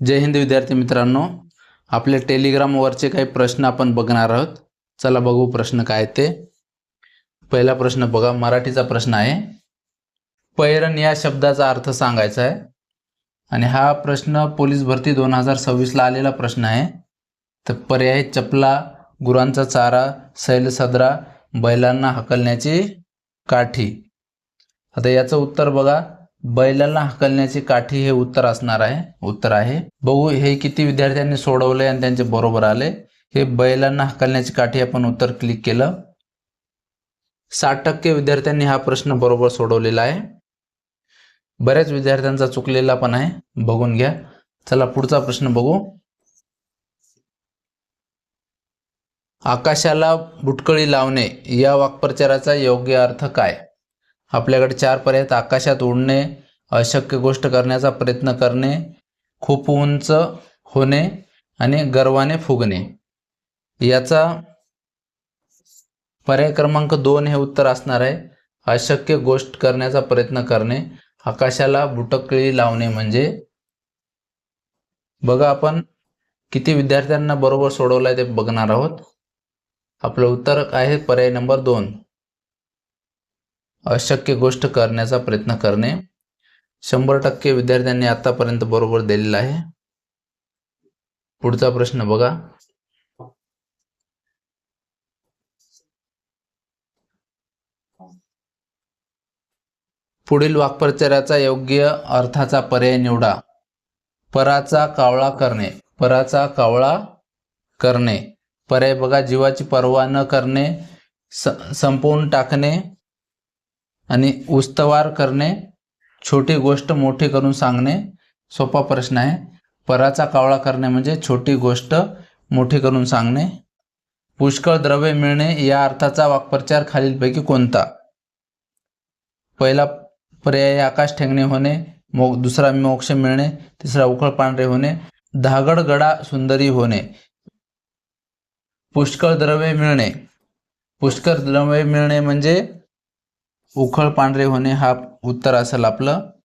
जय हिंद विद्यार्थी मित्रांनो, आपल्या टेलिग्रामवरचे काही प्रश्न आपण बघणार आहोत. चला बघू प्रश्न काय ते. पहिला प्रश्न बघा, मराठीचा प्रश्न आहे. पैरण या शब्दाचा अर्थ सांगायचा आहे आणि हा प्रश्न पोलीस भरती 2026 ला आलेला प्रश्न आहे. तर पर्याय चपला, गुरांचा चारा, सैलसदरा, बैलांना हकलण्याची काठी. आता याचं उत्तर बघा, बैलांना हकलण्याची काठी हे उत्तर असणार आहे. उत्तर आहे. बघू हे किती विद्यार्थ्यांनी सोडवले आणि त्यांचे बरोबर आले. हे बैलांना हकलण्याची काठी आपण उत्तर क्लिक केलं. 60% विद्यार्थ्यांनी हा प्रश्न बरोबर सोडवलेला आहे. बऱ्याच विद्यार्थ्यांचा चुकलेला पण आहे, बघून घ्या. चला पुढचा प्रश्न बघू. आकाशाला बुटकळी लावणे या वाक्प्रचाराचा योग्य अर्थ काय? आपल्याकडे 4 पर्याय आहेत. आकाशात उडणे, अशक्य गोष्ट करण्याचा प्रयत्न करणे, खूप उंच होणे आणि गर्वाने फुगणे. याचा पर्याय क्रमांक 2 हे उत्तर असणार आहे. अशक्य गोष्ट करण्याचा प्रयत्न करणे. आकाशाला बुटकळी लावणे म्हणजे बघा, आपण किती विद्यार्थ्यांना बरोबर सोडवलाय ते बघणार आहोत. आपलं उत्तर आहे पर्याय नंबर 2, अशक्य गोष्ट करण्याचा प्रयत्न करणे. 100% विद्यार्थ्यांनी आतापर्यंत बरोबर दिलेला आहे. पुढचा प्रश्न बघा. पुढील वाक्प्रचाराचा योग्य अर्थाचा पर्याय निवडा. पराचा कावळा करणे. पराचा कावळा करणे. पर्याय बघा, जीवाची पर्वा न करणे, संपवून टाकणे आणि उस्तवार करणे, छोटी गोष्ट मोठी करून सांगणे. सोपा प्रश्न आहे. पराचा कावळा करणे म्हणजे छोटी गोष्ट मोठी करून सांगणे. पुष्कळ द्रव्य मिळणे या अर्थाचा वाक्प्रचार खालीलपैकी कोणता? पहिला पर्याय आकाश ठेंगणे होणे, दुसरा मोक्ष मिळणे, तिसरा उखळ पांढरे होणे, धागड गडा सुंदरी होणे. पुष्कळ द्रव्य मिळणे. पुष्कळ द्रव्य मिळणे म्हणजे उखळ पांढरे होणे हा उत्तर असेल आपलं.